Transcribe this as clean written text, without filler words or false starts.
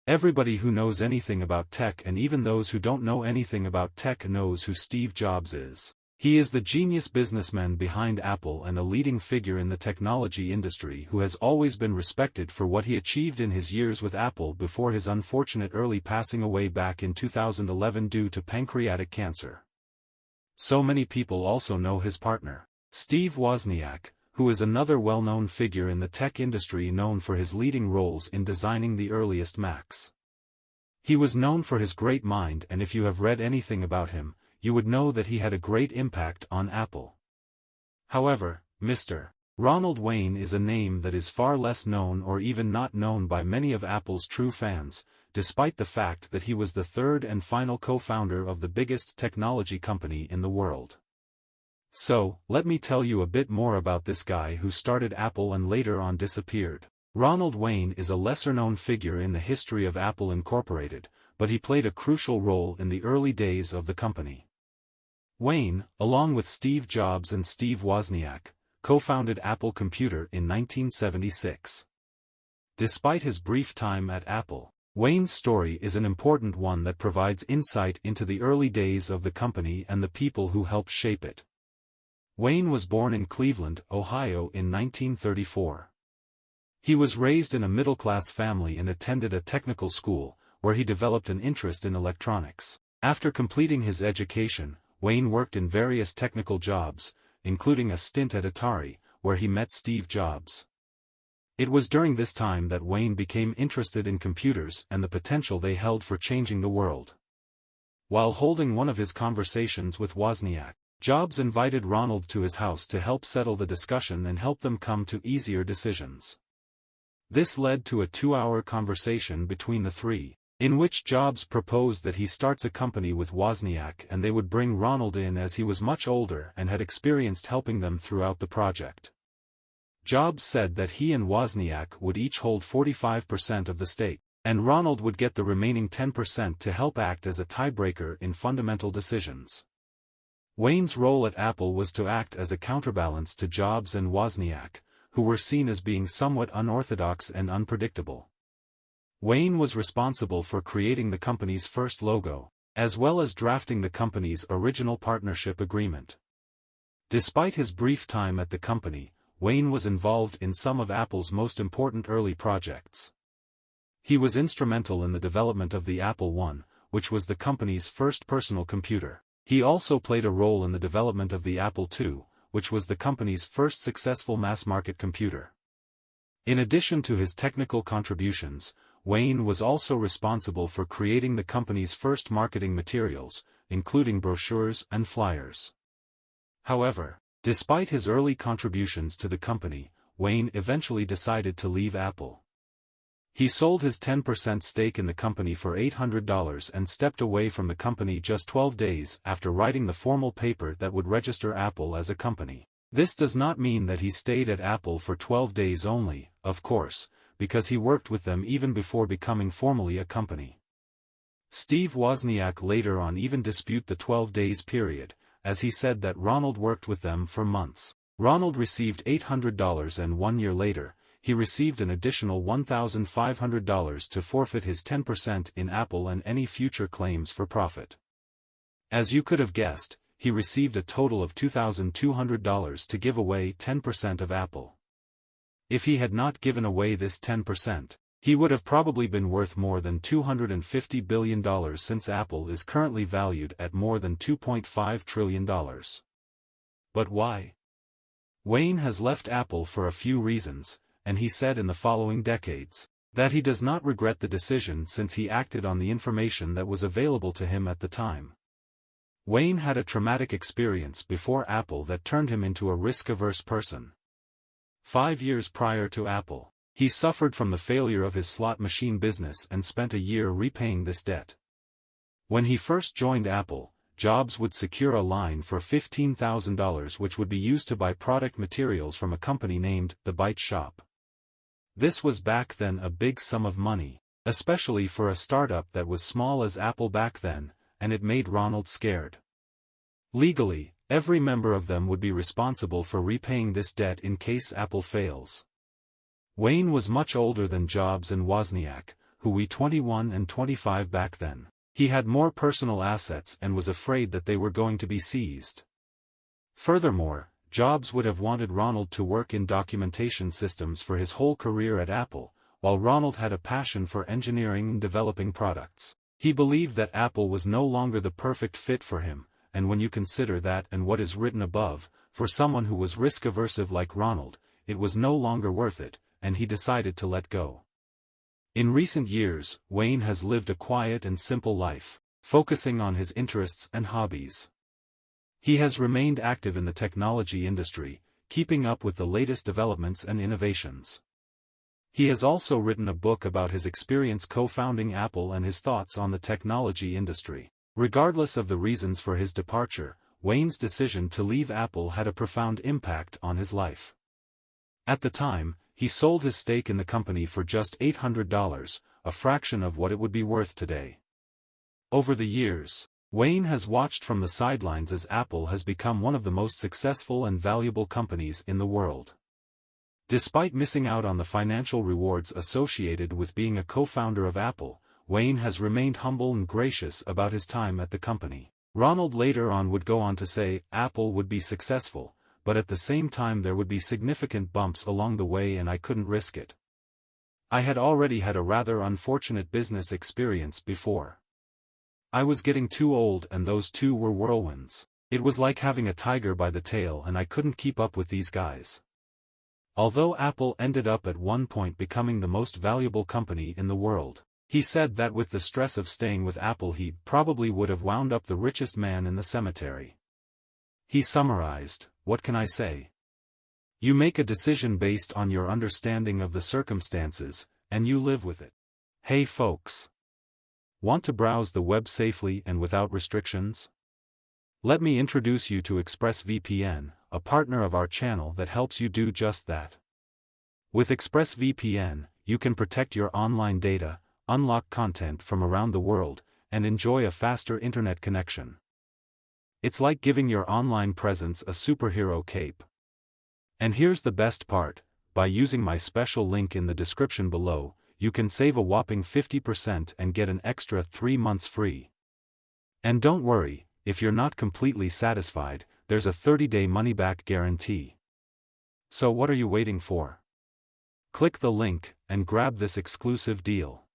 Everybody who knows anything about tech and even those who don't know anything about tech knows who Steve Jobs is. He is the genius businessman behind Apple and a leading figure in the technology industry who has always been respected for what he achieved in his years with Apple before his unfortunate early passing away back in 2011 due to pancreatic cancer. So many people also know his partner, Steve Wozniak, who is another well-known figure in the tech industry known for his leading roles in designing the earliest Macs. He was known for his great mind, and if you have read anything about him, you would know that he had a great impact on Apple. However, Mr. Ronald Wayne is a name that is far less known or even not known by many of Apple's true fans, despite the fact that he was the third and final co-founder of the biggest technology company in the world. So, let me tell you a bit more about this guy who started Apple and later on disappeared. Ronald Wayne is a lesser-known figure in the history of Apple Incorporated, but he played a crucial role in the early days of the company. Wayne, along with Steve Jobs and Steve Wozniak, co-founded Apple Computer in 1976. Despite his brief time at Apple, Wayne's story is an important one that provides insight into the early days of the company and the people who helped shape it. Wayne was born in Cleveland, Ohio in 1934. He was raised in a middle-class family and attended a technical school, where he developed an interest in electronics. After completing his education, Wayne worked in various technical jobs, including a stint at Atari, where he met Steve Jobs. It was during this time that Wayne became interested in computers and the potential they held for changing the world. While holding one of his conversations with Wozniak, Jobs invited Ronald to his house to help settle the discussion and help them come to easier decisions. This led to a 2-hour conversation between the three, in which Jobs proposed that he starts a company with Wozniak and they would bring Ronald in as he was much older and had experienced helping them throughout the project. Jobs said that he and Wozniak would each hold 45% of the stake, and Ronald would get the remaining 10% to help act as a tiebreaker in fundamental decisions. Wayne's role at Apple was to act as a counterbalance to Jobs and Wozniak, who were seen as being somewhat unorthodox and unpredictable. Wayne was responsible for creating the company's first logo, as well as drafting the company's original partnership agreement. Despite his brief time at the company, Wayne was involved in some of Apple's most important early projects. He was instrumental in the development of the Apple I, which was the company's first personal computer. He also played a role in the development of the Apple II, which was the company's first successful mass-market computer. In addition to his technical contributions, Wayne was also responsible for creating the company's first marketing materials, including brochures and flyers. However, despite his early contributions to the company, Wayne eventually decided to leave Apple. He sold his 10% stake in the company for $800 and stepped away from the company just 12 days after writing the formal paper that would register Apple as a company. This does not mean that he stayed at Apple for 12 days only, of course, because he worked with them even before becoming formally a company. Steve Wozniak later on even disputed the 12 days period, as he said that Ronald worked with them for months. Ronald received $800 and 1 year later, he received an additional $1,500 to forfeit his 10% in Apple and any future claims for profit. As you could have guessed, he received a total of $2,200 to give away 10% of Apple. If he had not given away this 10%, he would have probably been worth more than $250 billion since Apple is currently valued at more than $2.5 trillion. But why? Wayne has left Apple for a few reasons, and he said in the following decades, that he does not regret the decision since he acted on the information that was available to him at the time. Wayne had a traumatic experience before Apple that turned him into a risk-averse person. 5 years prior to Apple, he suffered from the failure of his slot machine business and spent a year repaying this debt. When he first joined Apple, Jobs would secure a line for $15,000 which would be used to buy product materials from a company named The Byte Shop. This was back then a big sum of money, especially for a startup that was small as Apple back then, and it made Ronald scared. Legally, every member of them would be responsible for repaying this debt in case Apple fails. Wayne was much older than Jobs and Wozniak, who were 21 and 25 back then. He had more personal assets and was afraid that they were going to be seized. Furthermore, Jobs would have wanted Ronald to work in documentation systems for his whole career at Apple, while Ronald had a passion for engineering and developing products. He believed that Apple was no longer the perfect fit for him, and when you consider that and what is written above, for someone who was risk-averse like Ronald, it was no longer worth it, and he decided to let go. In recent years, Wayne has lived a quiet and simple life, focusing on his interests and hobbies. He has remained active in the technology industry, keeping up with the latest developments and innovations. He has also written a book about his experience co-founding Apple and his thoughts on the technology industry. Regardless of the reasons for his departure, Wayne's decision to leave Apple had a profound impact on his life. At the time, he sold his stake in the company for just $800, a fraction of what it would be worth today. Over the years, Wayne has watched from the sidelines as Apple has become one of the most successful and valuable companies in the world. Despite missing out on the financial rewards associated with being a co-founder of Apple, Wayne has remained humble and gracious about his time at the company. Ronald later on would go on to say Apple would be successful, but at the same time there would be significant bumps along the way and I couldn't risk it. I had already had a rather unfortunate business experience before. I was getting too old and those two were whirlwinds. It was like having a tiger by the tail and I couldn't keep up with these guys. Although Apple ended up at one point becoming the most valuable company in the world, he said that with the stress of staying with Apple he probably would have wound up the richest man in the cemetery. He summarized, "What can I say? You make a decision based on your understanding of the circumstances, and you live with it." Hey folks! Want to browse the web safely and without restrictions? Let me introduce you to ExpressVPN, a partner of our channel that helps you do just that. With ExpressVPN, you can protect your online data, unlock content from around the world, and enjoy a faster internet connection. It's like giving your online presence a superhero cape. And here's the best part, by using my special link in the description below, you can save a whopping 50% and get an extra 3 months free. And don't worry, if you're not completely satisfied, there's a 30-day money-back guarantee. So what are you waiting for? Click the link and grab this exclusive deal.